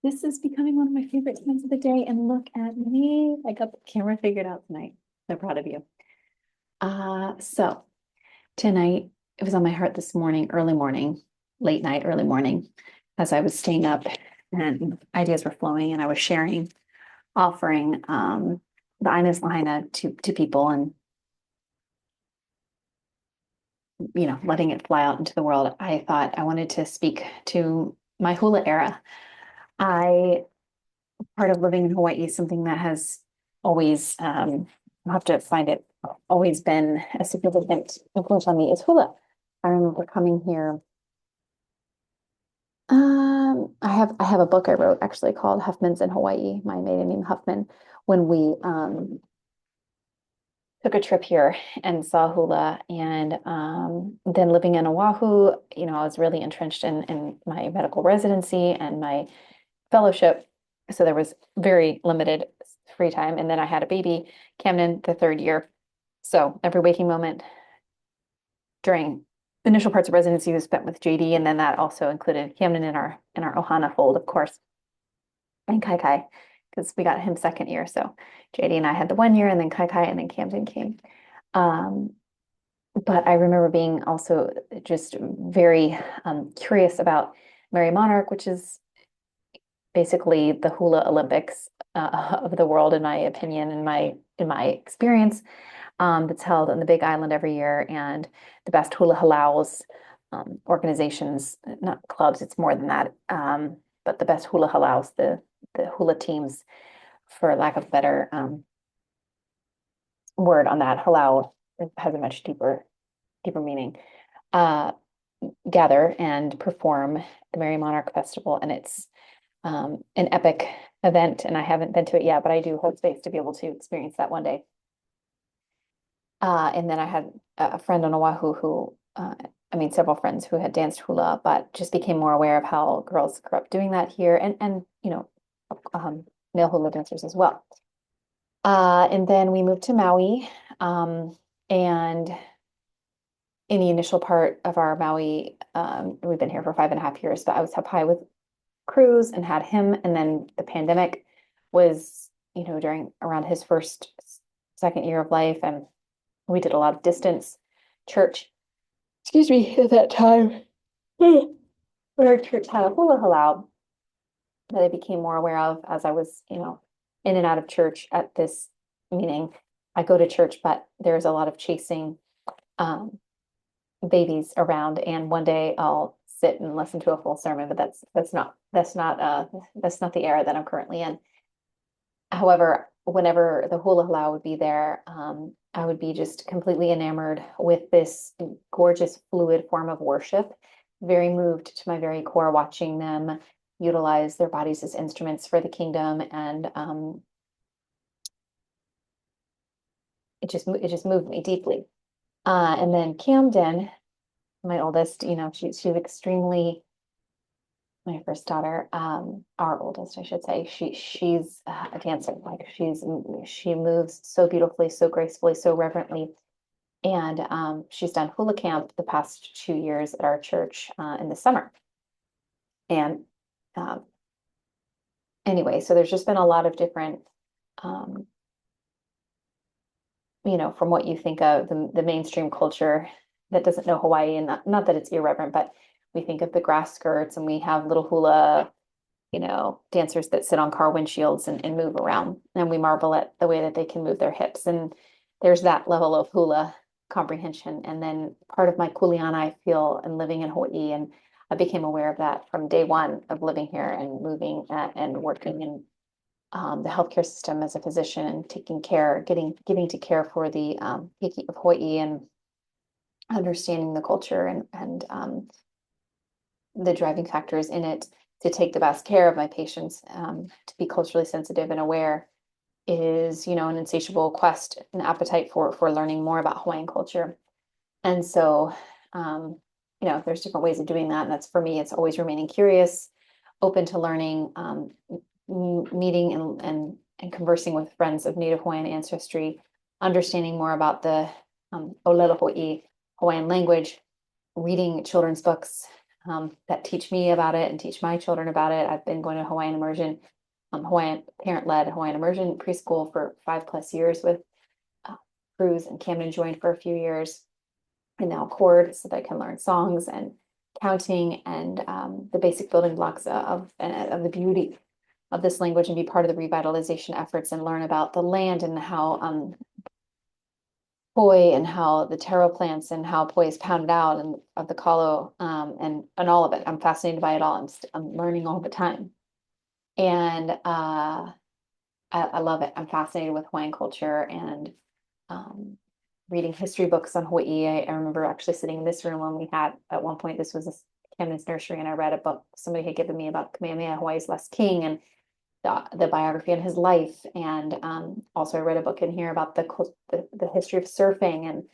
This is becoming one of my favorite times of the day. And look at me. I got the camera figured out tonight. So proud of you. So tonight, it was on my heart this morning, early morning, late night, early morning, as I was staying up and ideas were flowing and I was sharing, offering the Ines Lahaina to people and letting it fly out into the world. I thought I wanted to speak to my hula era. I Part of living in Hawaii is something that has always, I'll have to find it, always been a significant influence on me is hula. I remember coming here. I have a book I wrote actually called Huffman's in Hawaii, my maiden name Huffman, when we took a trip here and saw hula and then living in Oahu, I was really entrenched in my medical residency and my fellowship. So there was very limited free time. And then I had a baby, Camden, the third year. So every waking moment during the initial parts of residency was spent with JD. And then that also included Camden in our Ohana fold, of course, and Kai Kai, because we got him second year. So JD and I had the 1 year, and then Kai Kai, and then Camden came. Um, but I remember being also just very curious about Mary Monarch, which is basically the hula Olympics of the world, in my opinion, in my experience, that's held on the Big Island every year, and the best hula halaus organizations, not clubs, it's more than that, but the best hula halaus, the hula teams, for lack of a better word on that, halau has a much deeper meaning. Uh, Gather and perform the Merry Monarch Festival, and it's an epic event, and I haven't been to it yet, but I do hold space to be able to experience that one day. And then I had a friend on Oahu who, several friends who had danced hula, but just became more aware of how girls grew up doing that here, and male hula dancers as well. And then we moved to Maui, and in the initial part of our Maui, we've been here for 5.5 years, but I was up high with cruise and had him. And then the pandemic was, during around his second year of life. And we did a lot of distance church, excuse me, at that time. Our church had a hula halau that I became more aware of as I was, in and out of church at this, meaning I go to church, but there's a lot of chasing babies around. And one day I'll sit and listen to a full sermon, but that's not the era that I'm currently in. However, whenever the hula halau would be there, I would be just completely enamored with this gorgeous fluid form of worship, very moved to my very core, watching them utilize their bodies as instruments for the kingdom. And it just moved me deeply. And then Camden, my oldest, she's extremely, my first daughter, our oldest, I should say, she's a dancer. Like she moves so beautifully, so gracefully, so reverently. And she's done hula camp the past 2 years at our church in the summer. And um, anyway, so there's just been a lot of different, um, from what you think of the mainstream culture that doesn't know Hawaii, and not that it's irreverent, but we think of the grass skirts, and we have little hula, dancers that sit on car windshields and move around. And we marvel at the way that they can move their hips. And there's that level of hula comprehension. And then part of my kuleana, I feel, and living in Hawaii, and I became aware of that from day one of living here and moving and working in the healthcare system as a physician and taking care, getting to care for the Hiki of Hawaii, and understanding the culture and the driving factors in it to take the best care of my patients, to be culturally sensitive and aware is, an insatiable quest and appetite for learning more about Hawaiian culture. And so, there's different ways of doing that. And that's, for me, it's always remaining curious, open to learning, meeting and conversing with friends of Native Hawaiian ancestry, understanding more about the Olelo Hawaii Hawaiian language, reading children's books, that teach me about it and teach my children about it. I've been going to Hawaiian immersion, Hawaiian parent-led Hawaiian immersion preschool for 5+ years with Cruz, and Camden joined for a few years, and now Chord, so that I can learn songs and counting and the basic building blocks of the beauty of this language, and be part of the revitalization efforts and learn about the land and how poi and how the taro plants and how poi is pounded out and of the kalo, and all of it. I'm fascinated by it all. I'm learning all the time. And I love it. I'm fascinated with Hawaiian culture and reading history books on Hawaii. I remember actually sitting in this room when we had, at one point, this was a Camden's nursery, and I read a book somebody had given me about Kamehameha, Hawaii's last king, and the biography on his life. And also I read a book in here about the history of surfing and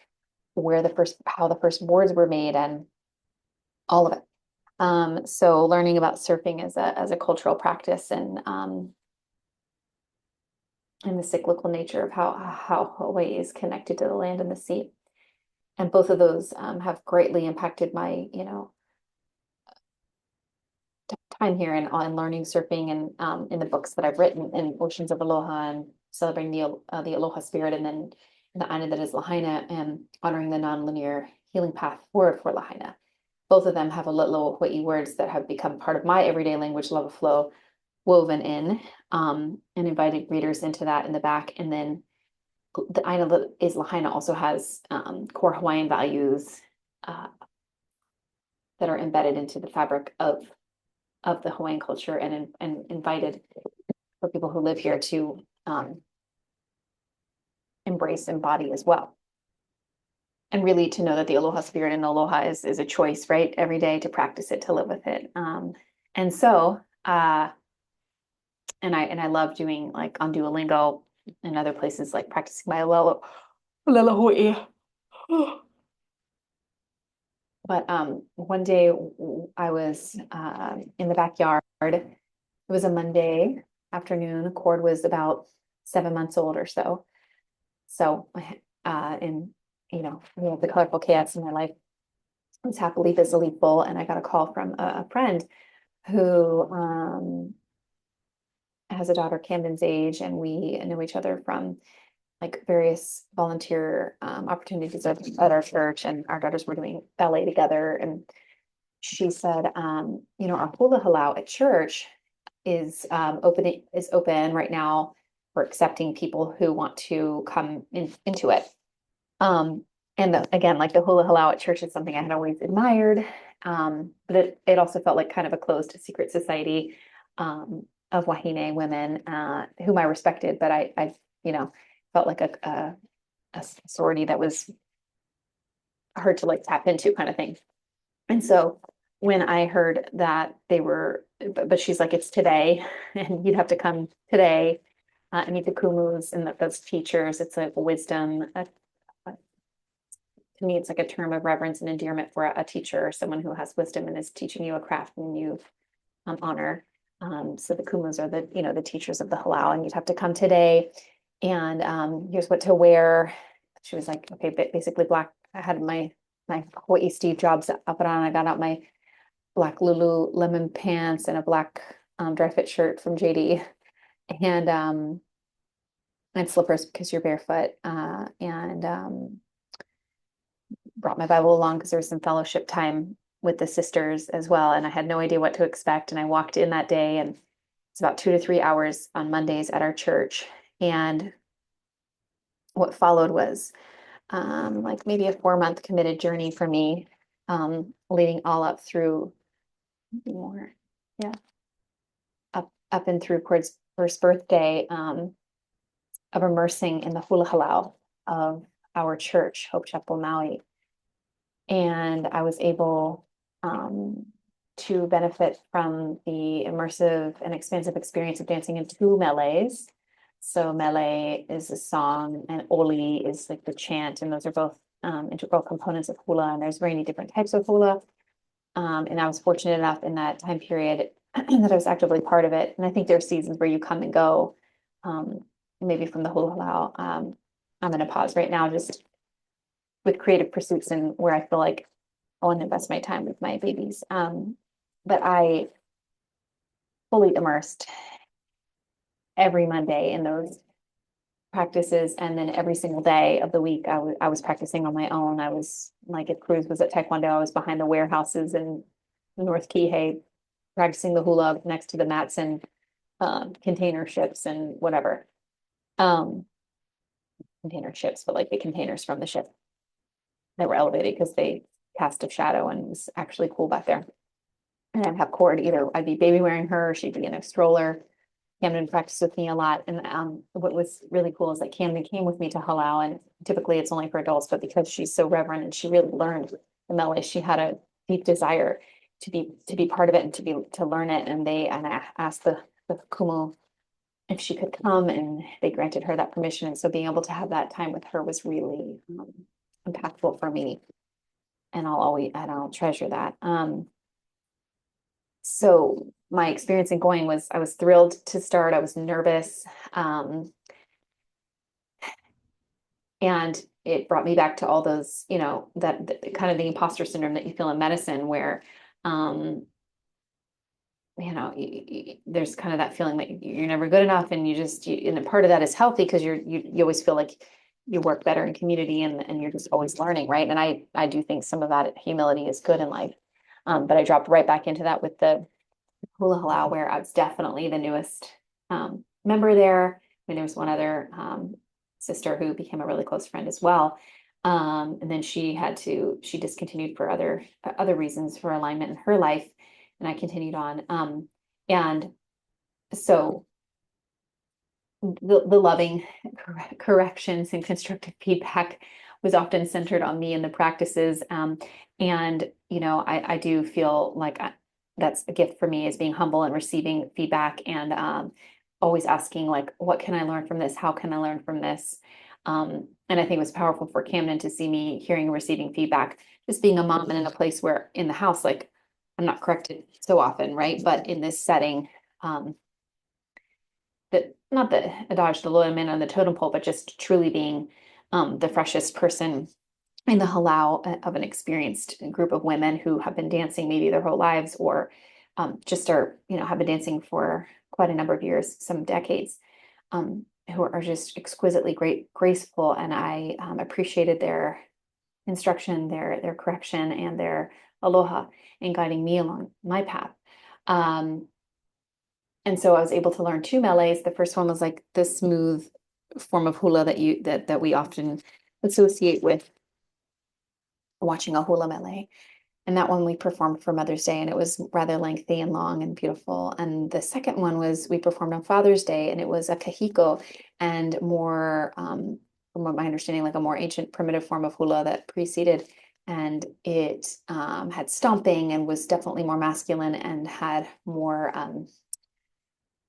how the first boards were made and all of it. So learning about surfing as a cultural practice, and the cyclical nature of how Hawaii is connected to the land and the sea. And both of those have greatly impacted my, time here and learning surfing, and in the books that I've written in Oceans of Aloha and celebrating the Aloha spirit, and then the Aina that is Lahaina and honoring the nonlinear healing path forward for Lahaina. Both of them have a little Hawaii words that have become part of my everyday language, love of flow, woven in, and invited readers into that in the back. And then the Aina that is Lahaina also has core Hawaiian values that are embedded into the fabric of the Hawaiian culture, and invited for people who live here to embrace and embody as well. And really to know that the aloha spirit and aloha is a choice, right? Every day to practice it, to live with it. And so, and I love doing, like, on Duolingo and other places, like practicing my Lelo Hawaii. But one day I was in the backyard. It was a Monday afternoon. Cord was about 7 months old or so. So, in the colorful chaos in my life, I was happily busily full, and I got a call from a friend who has a daughter Camden's age, and we know each other from like various volunteer opportunities at our church, and our daughters were doing ballet together. And she said, our hula halau at church is open right now for accepting people who want to come into it. And again, like the hula halau at church is something I had always admired, but it also felt like kind of a closed secret society of Wahine women whom I respected, but I felt like a sorority that was hard to like tap into, kind of thing. And so when I heard that they were, but she's like, it's today, and you'd have to come today and meet the kumus and those teachers. It's like wisdom. To me, it's like a term of reverence and endearment for a teacher, someone who has wisdom and is teaching you a craft and you honor. So the kumus are the teachers of the halau, and you'd have to come today. And here's what to wear. She was like, okay, basically black. I had my Hawaii Steve Jobs outfit on. I got out my black Lululemon pants and a black dry fit shirt from JD, and slippers because you're barefoot, and brought my Bible along because there was some fellowship time with the sisters as well. And I had no idea what to expect. And I walked in that day, and it's about 2 to 3 hours on Mondays at our church. And what followed was like maybe a 4-month committed journey for me, leading all up through more, yeah, up and through Cord's first birthday, of immersing in the hula halau of our church, Hope Chapel Maui. And I was able to benefit from the immersive and expansive experience of dancing in 2 melees. So mele is a song, and oli is like the chant, and those are both integral components of hula. And there's many different types of hula. And I was fortunate enough in that time period that I was actively part of it. And I think there are seasons where you come and go, maybe from the hula halau. I'm going to pause right now just with creative pursuits and where I feel like I want to invest my time with my babies. But I fully immersed every Monday in those practices. And then every single day of the week, I was practicing on my own. I was like, if Cruz was at Taekwondo, I was behind the warehouses in North Kihei, practicing the hula next to the mats and container ships and whatever. Um, container ships, but like the containers from the ship that were elevated because they cast a shadow and it was actually cool back there. And I'd have cord either I'd be baby wearing her, or she'd be in a stroller. Camden practiced with me a lot. And what was really cool is that Camden came with me to Halal, and typically it's only for adults, but because she's so reverent and she really learned the melee, she had a deep desire to be part of it and to learn it. And I asked the Kumu if she could come, and they granted her that permission. And so being able to have that time with her was really impactful for me. And I'll treasure that. So my experience in going was I was thrilled to start. I was nervous. And it brought me back to all those, that kind of the imposter syndrome that you feel in medicine where, there's kind of that feeling that you're never good enough, and and a part of that is healthy because you always feel like you work better in community, and you're just always learning, right? And I do think some of that humility is good in life. But I dropped right back into that with the Hula Halal, where I was definitely the newest member there. I mean, there was one other sister who became a really close friend as well. And then she discontinued for other reasons for alignment in her life, and I continued on. And so the loving corrections and constructive feedback was often centered on me in the practices. And I do feel like that's a gift for me, is being humble and receiving feedback, and always asking, like, what can I learn from this? How can I learn from this? And I think it was powerful for Camden to see me hearing and receiving feedback, just being a mom and in a place where in the house, like, I'm not corrected so often, right? But in this setting, that not the adage, the loyal man on the totem pole, but just truly being the freshest person in the halal of an experienced group of women who have been dancing maybe their whole lives, or just have been dancing for quite a number of years, some decades, who are just exquisitely graceful. And I appreciated their instruction, their correction, and their aloha in guiding me along my path. And so I was able to learn two melees. The first one was like the smooth form of hula that we often associate with watching a hula melee. And that one we performed for Mother's Day, and it was rather lengthy and long and beautiful. And the second one was we performed on Father's Day, and it was a kahiko, and more, from what my understanding, like a more ancient primitive form of hula that preceded. And it had stomping and was definitely more masculine and had more,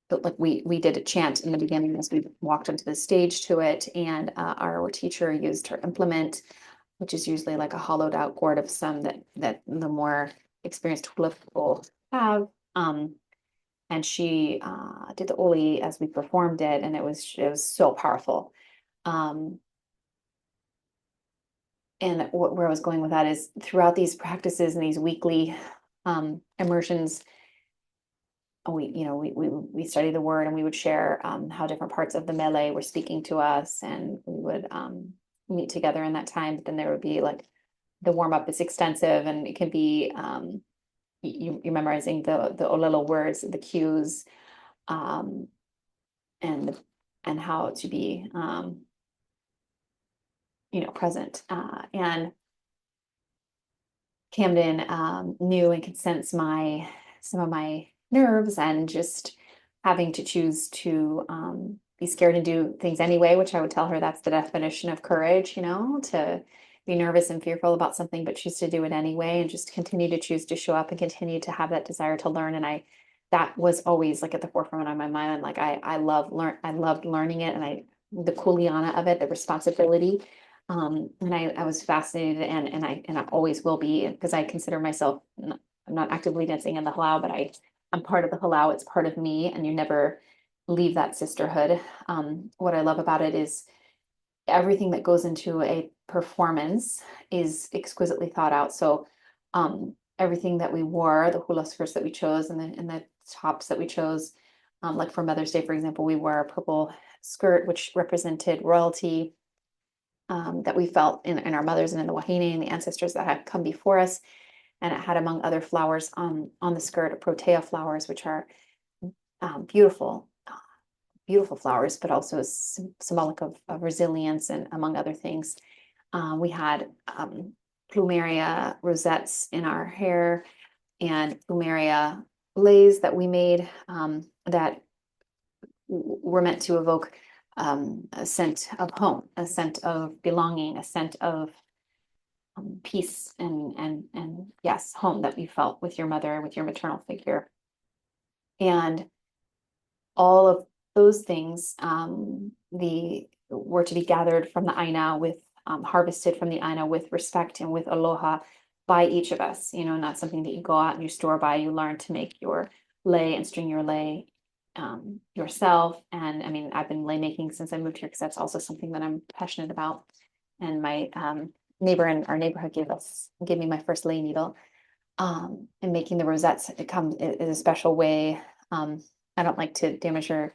but like we did a chant in the beginning as we walked onto the stage to it, and our teacher used her implement, which is usually like a hollowed out gourd of some that the more experienced hula people have. And she did the oli as we performed it, and it was so powerful. And where I was going with that is throughout these practices and these weekly immersions, we study the word, and we would share how different parts of the melee were speaking to us, and we would meet together in that time. But then there would be like the warm up is extensive, and it can be you're memorizing the olelo words, the cues, and and how to be present. And Camden knew and could sense some of my nerves, and just having to choose to be scared and do things anyway, which I would tell her that's the definition of courage, to be nervous and fearful about something, but choose to do it anyway, and just continue to choose to show up and continue to have that desire to learn. And that was always like at the forefront of my mind. I'm like, I loved learning it, and the kuleana of it, the responsibility. And I was fascinated, and I always will be, because I consider myself, I'm not actively dancing in the halau, but I'm part of the halau. It's part of me, and you never leave that sisterhood. What I love about it is everything that goes into a performance is exquisitely thought out. So everything that we wore, the hula skirts that we chose and the tops that we chose. Like for Mother's Day, for example, we wore a purple skirt, which represented royalty, that we felt in our mothers and in the wahine and the ancestors that had come before us. And it had, among other flowers on the skirt, protea flowers, which are beautiful, beautiful flowers, but also symbolic of resilience and among other things. We had plumeria rosettes in our hair and plumeria leis that we made, that were meant to evoke a scent of home, a scent of belonging, a scent of peace and yes, home that you felt with your mother, with your maternal figure. And all of those things, were to be gathered from the Aina with, harvested from the Aina with respect and with aloha by each of us, not something that you go out and you store by. You learn to make your lei and string your lei yourself. And I mean, I've been lei making since I moved here because that's also something that I'm passionate about. And my neighbor in our neighborhood gave me my first lei needle. And making the rosettes, it comes is a special way. I don't like to damage or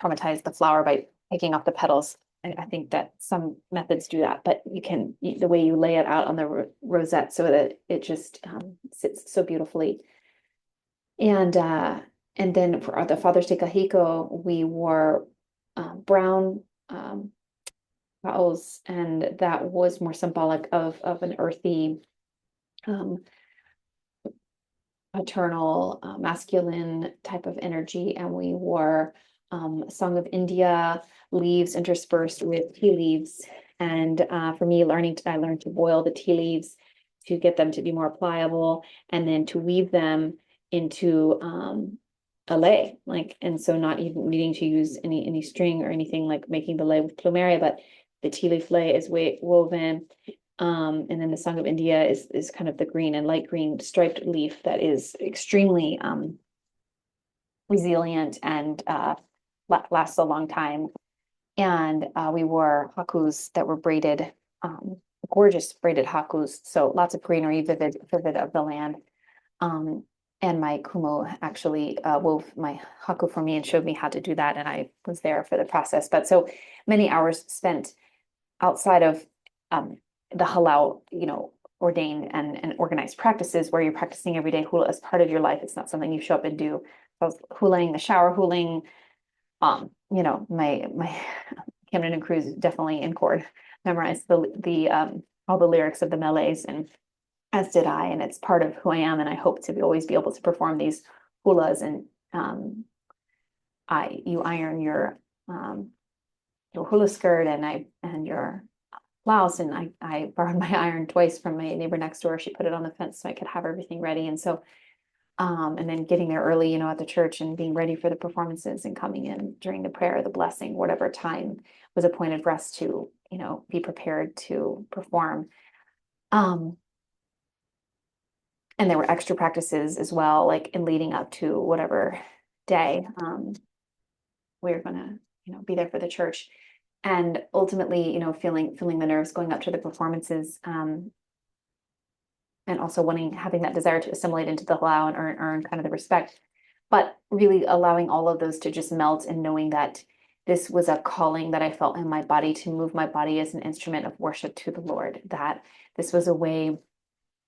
traumatize the flower by taking off the petals. I think that some methods do that, but the way you lay it out on the rosette so that it just sits so beautifully. And then for the Father's Day Kahiko, we wore brown bowels, and that was more symbolic of an earthy, paternal, masculine type of energy. And we wore Song of India leaves interspersed with tea leaves. And for me, I learned to boil the tea leaves to get them to be more pliable, and then to weave them into a lei, and so not even needing to use any string or anything, like making the lei with plumeria, but the tea leaf lei is woven. And then the Song of India is kind of the green and light green striped leaf that is extremely resilient and lasts a long time. And we wore hakus that were braided, gorgeous braided hakus. So lots of greenery, vivid of the land. And my kumu actually wove my haku for me and showed me how to do that. And I was there for the process. But so many hours spent outside of the halal, ordained and organized practices where you're practicing everyday hula as part of your life. It's not something you show up and do. I was hulaing the shower, huling. My Camden and Cruz definitely in chord memorized the all the lyrics of the melees, and as did I, and it's part of who I am, and I hope to always be able to perform these hulas. And you iron your hula skirt and your blouse, and I borrowed my iron twice from my neighbor next door. She put it on the fence so I could have everything ready. And so and then getting there early, at the church and being ready for the performances and coming in during the prayer, the blessing, whatever time was appointed for us to, be prepared to perform. And there were extra practices as well, like in leading up to whatever day we were going to, be there for the church. And ultimately, feeling the nerves going up to the performances, and also having that desire to assimilate into the halal and earn kind of the respect, but really allowing all of those to just melt, and knowing that this was a calling that I felt in my body to move my body as an instrument of worship to the Lord, that this was a way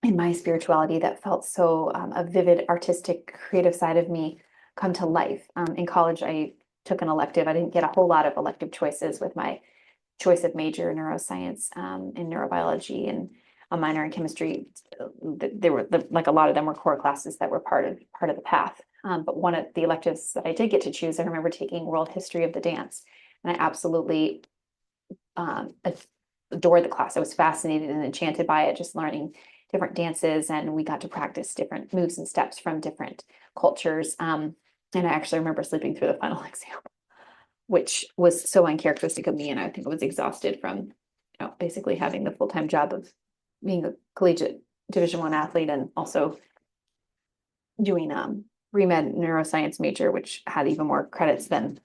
in my spirituality that felt so a vivid, artistic, creative side of me come to life. In college, I took an elective. I didn't get a whole lot of elective choices with my choice of major, neuroscience, in neurobiology, and a minor in chemistry. There were like a lot of them were core classes that were part of the path. But one of the electives that I did get to choose, I remember taking world history of the dance, and I absolutely adored the class. I was fascinated and enchanted by it, just learning different dances, and we got to practice different moves and steps from different cultures. And I actually remember sleeping through the final exam, which was so uncharacteristic of me. And I think I was exhausted from, basically having the full-time job of being a collegiate Division I athlete, and also doing pre-med neuroscience major, which had even more credits than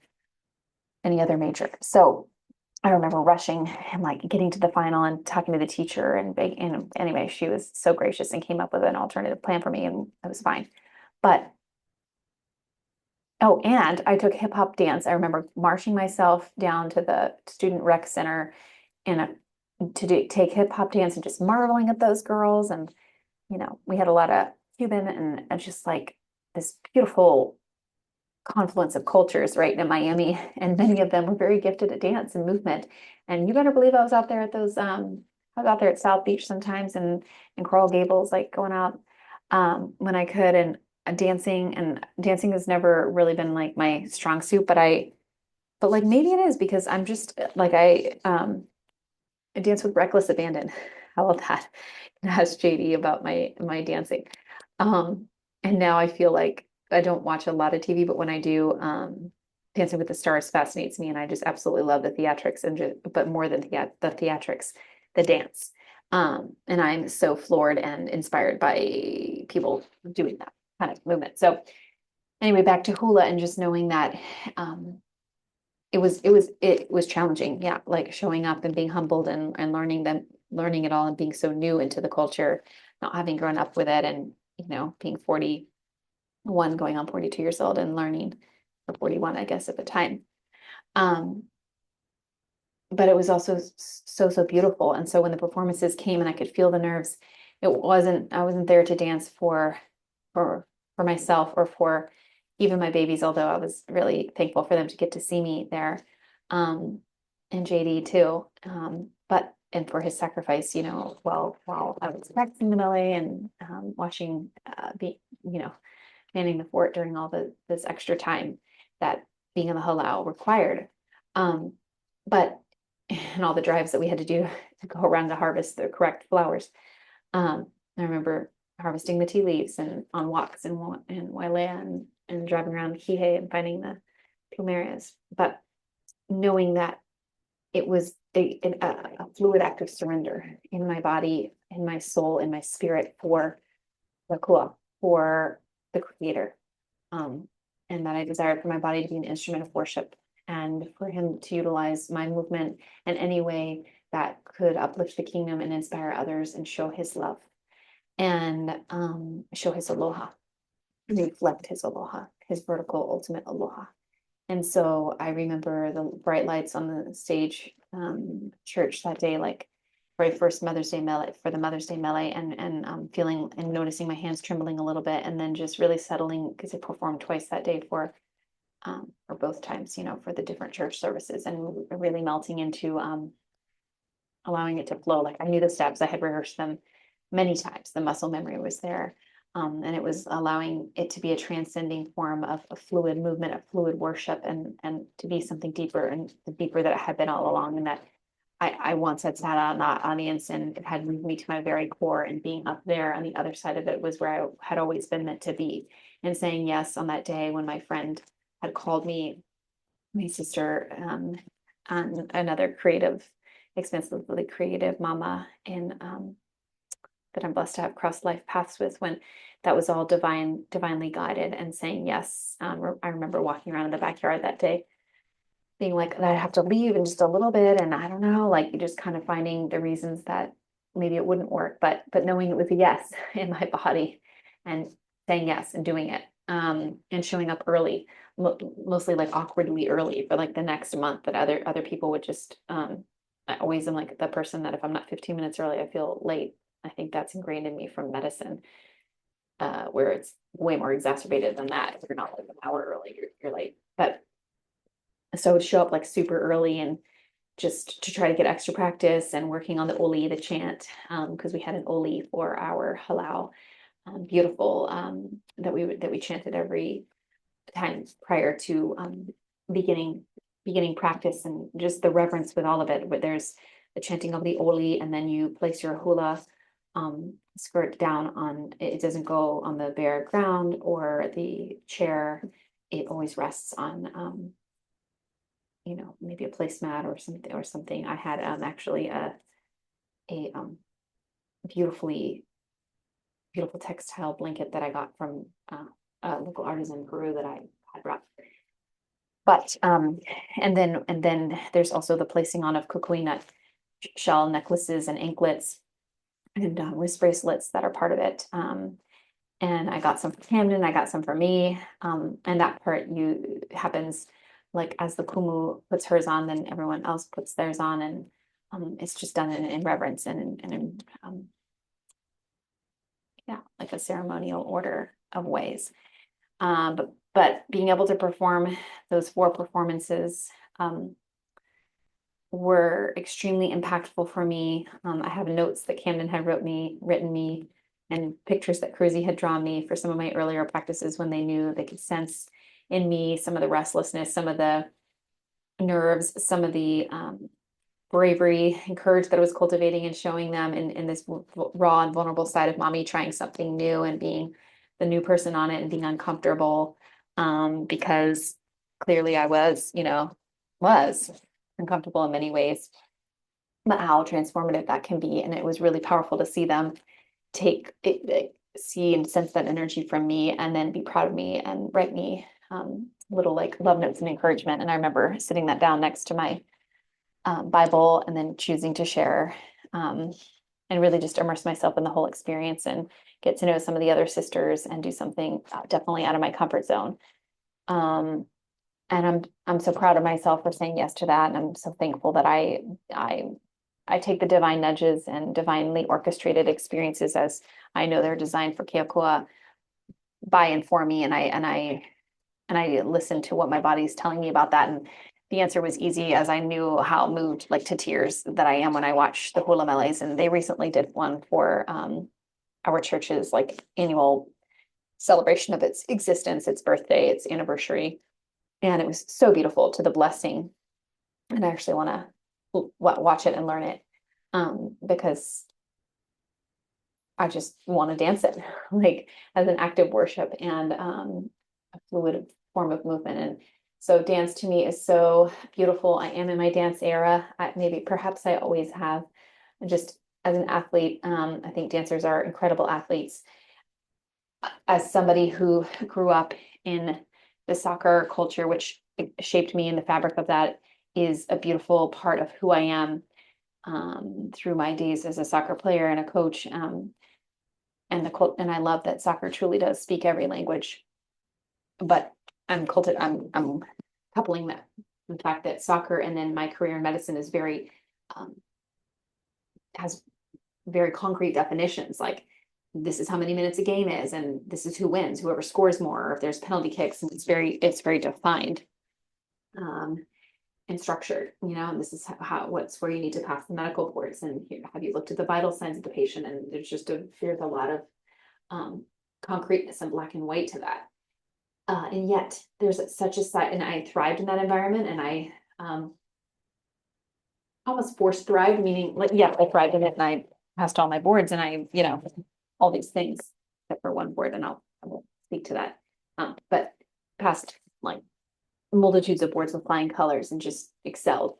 any other major. So I remember rushing and like getting to the final and talking to the teacher and anyway, she was so gracious and came up with an alternative plan for me and it was fine. But oh, and I took hip hop dance. I remember marching myself down to the student rec center in a take hip hop dance and just marveling at those girls. And, we had a lot of Cuban and just like this beautiful confluence of cultures right in Miami. And many of them were very gifted at dance and movement. And you better believe I was out there at I was out there at South Beach sometimes and in Coral Gables, like going out when I could and dancing has never really been like my strong suit, but like maybe it is because I'm just like I dance with reckless abandon. How about that? Ask JD about my dancing. Um, and now I feel like I don't watch a lot of TV, but when I do, Dancing with the Stars fascinates me, and I just absolutely love the theatrics and but more than the theatrics, the dance. And I'm so floored and inspired by people doing that kind of movement. So anyway, back to hula and just knowing that um, it was challenging, yeah, like showing up and being humbled and learning it all and being so new into the culture, not having grown up with it and being 41 going on 42 years old and learning, or 41 I guess at the time. um but it was also so beautiful. And so when the performances came and I could feel the nerves, I wasn't there to dance for for myself or for even my babies, although I was really thankful for them to get to see me there. And JD too. But and for his sacrifice, while I was practicing the ballet and watching be manning the fort during all this extra time that being in the halau required. Um, but and all the drives that we had to do to go around to harvest the correct flowers. I remember harvesting the tea leaves and on walks in Wailea and driving around Kihei and finding the plumerias. But knowing that it was a fluid act of surrender in my body, in my soul, in my spirit for the kua, for the creator. Um, and that I desired for my body to be an instrument of worship and for him to utilize my movement in any way that could uplift the kingdom and inspire others and show his love and show his aloha, reflect his aloha, his vertical ultimate aloha. And so I remember the bright lights on the stage church that day, like very first Mother's Day melee for the Mother's Day melee, and feeling and noticing my hands trembling a little bit, and then just really settling because I performed twice that day for both times, for the different church services, and really melting into allowing it to flow. Like I knew the steps, I had rehearsed them many times. The muscle memory was there. And it was allowing it to be a transcending form of a fluid movement, of fluid worship, and to be something deeper and the deeper that it had been all along. And that I once had sat on that audience and it had moved me to my very core, and being up there on the other side of it was where I had always been meant to be. And saying yes on that day when my friend had called me, my sister, and another creative, expensively creative mama that I'm blessed to have crossed life paths with, when that was all divinely guided and saying yes. I remember walking around in the backyard that day, being like, I have to leave in just a little bit. And I don't know, like you just kind of finding the reasons that maybe it wouldn't work, but knowing it was a yes in my body and saying yes and doing it. And showing up early, mostly like awkwardly early for like the next month that other people would just I always am like the person that if I'm not 15 minutes early, I feel late. I think that's ingrained in me from medicine, where it's way more exacerbated than that. If you're not like an hour early, you're late. But so I would show up like super early and just to try to get extra practice and working on the oli, the chant, because we had an oli for our halau, beautiful, that we chanted every time prior to beginning practice, and just the reverence with all of it. Where there's the chanting of the oli, and then you place your hula skirt down on it. It doesn't go on the bare ground or the chair. It always rests on maybe a placemat or something. I had actually a beautifully beautiful textile blanket that I got from a local artisan in Peru that I had brought. But and then there's also the placing on of kukui nut shell necklaces and anklets and wrist bracelets that are part of it. And I got some for Camden, I got some for me. And that part you happens like as the kumu puts hers on, then everyone else puts theirs on, and it's just done in reverence and in yeah, like a ceremonial order of ways. But being able to perform those 4 performances were extremely impactful for me. I have notes that Camden had written me, and pictures that Cruzy had drawn me for some of my earlier practices when they knew they could sense in me some of the restlessness, some of the nerves, some of the bravery and courage that I was cultivating and showing them in this raw and vulnerable side of mommy trying something new and being the new person on it and being uncomfortable because clearly I was uncomfortable in many ways, but how transformative that can be. And it was really powerful to see them take it, see and sense that energy from me and then be proud of me and write me little like love notes and encouragement. And I remember sitting that down next to my Bible and then choosing to share and really just immerse myself in the whole experience and get to know some of the other sisters and do something definitely out of my comfort zone. Um, and I'm so proud of myself for saying yes to that. And I'm so thankful that I take the divine nudges and divinely orchestrated experiences as I know they're designed for Keokua by and for me. And I listened to what my body's telling me about that. And the answer was easy as I knew how moved like to tears that I am when I watch the hula meles. And they recently did one for our church's like annual celebration of its existence, its birthday, its anniversary. And it was so beautiful to the blessing. And I actually want to watch it and learn it because I just want to dance it like as an act of worship and a fluid form of movement. And so dance to me is so beautiful. I am in my dance era. Maybe perhaps I always have. Just as an athlete, I think dancers are incredible athletes. As somebody who grew up in the soccer culture, which shaped me in the fabric of that, is a beautiful part of who I am through my days as a soccer player and a coach. And I love that soccer truly does speak every language. But I'm coupling that the fact that soccer and then my career in medicine is very has very concrete definitions. Like this is how many minutes a game is, and this is who wins, whoever scores more, or if there's penalty kicks, and it's very defined and structured, and this is what's where you need to pass the medical boards, and here, have you looked at the vital signs of the patient, and there's a lot of concreteness and black and white to that. And yet there's such a side, and I thrived in that environment, and I almost forced thrived, meaning like, yeah, I thrived in it and I passed all my boards and all these things except for one board, and I will speak to that. But passed like multitudes of boards with flying colors and just excelled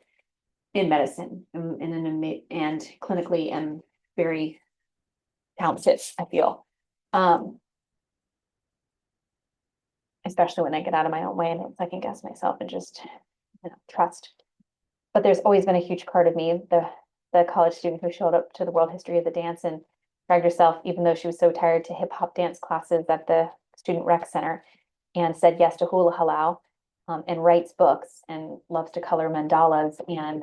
in medicine and clinically and very talented, I feel. Especially when I get out of my own way and I second guess myself and just trust. But there's always been a huge part of me, the college student who showed up to the world history of the dance and dragged herself, even though she was so tired, to hip hop dance classes at the student rec center, and said yes to hula halau, and writes books and loves to color mandalas and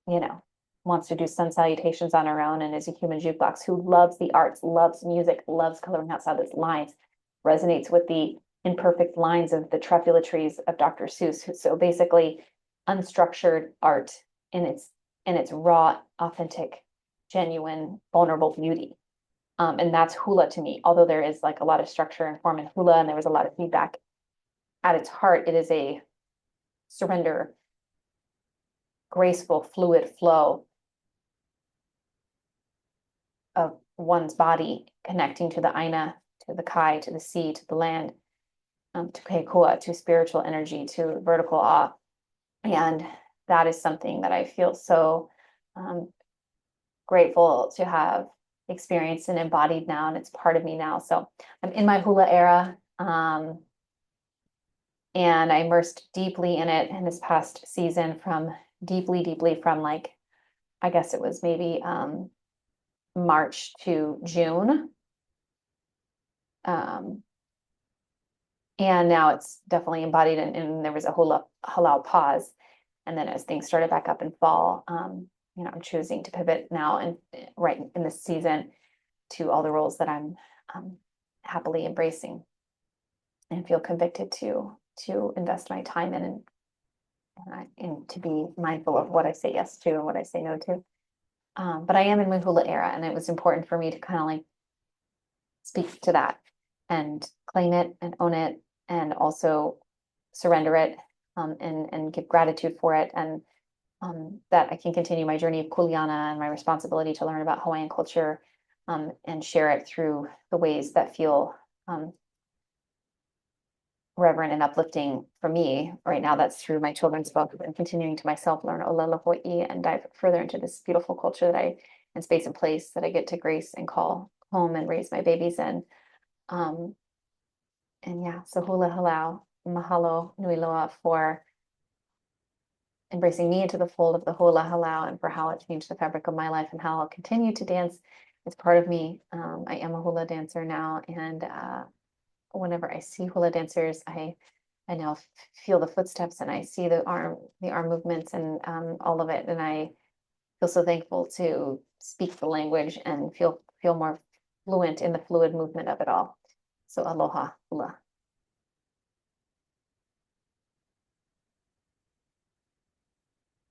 you know wants to do sun salutations on her own, and is a human jukebox who loves the arts, loves music, loves coloring outside those lines, resonates with the imperfect lines of the trefulatries of Dr. Seuss. So basically unstructured art in its raw, authentic, genuine, vulnerable beauty. And that's hula to me. Although there is like a lot of structure and form in hula, and there was a lot of feedback, at its heart, it is a surrender, graceful, fluid flow of one's body connecting to the aina, to the kai, to the sea, to the land, to keikua, to spiritual energy, to vertical awe. And that is something that I feel so grateful to have experienced and embodied now, and it's part of me now. So I'm in my hula era. And I immersed deeply in it in this past season from deeply from like, I guess it was maybe March to June. Um, and now it's definitely embodied and there was a hula halal pause. And then as things started back up in fall, I'm choosing to pivot now and right in this season to all the roles that I'm happily embracing and feel convicted to invest my time in and to be mindful of what I say yes to and what I say no to. But I am in my hula era, and it was important for me to kind of like speak to that and claim it and own it, and also surrender it, and give gratitude for it, and that I can continue my journey of Kuleana and my responsibility to learn about Hawaiian culture, and share it through the ways that feel reverent and uplifting for me right now. That's through my children's book and continuing to myself learn Olelo Hawaii and dive further into this beautiful culture and space and place that I get to grace and call home and raise my babies in. Um, and yeah, so hula halau, mahalo nui loa for embracing me into the fold of the hula halau and for how it changed the fabric of my life and how I'll continue to dance. It's part of me. I am a hula dancer now, and whenever I see hula dancers, I now feel the footsteps and I see the arm movements and all of it, and I feel so thankful to speak the language and feel more fluent in the fluid movement of it all. So aloha hula.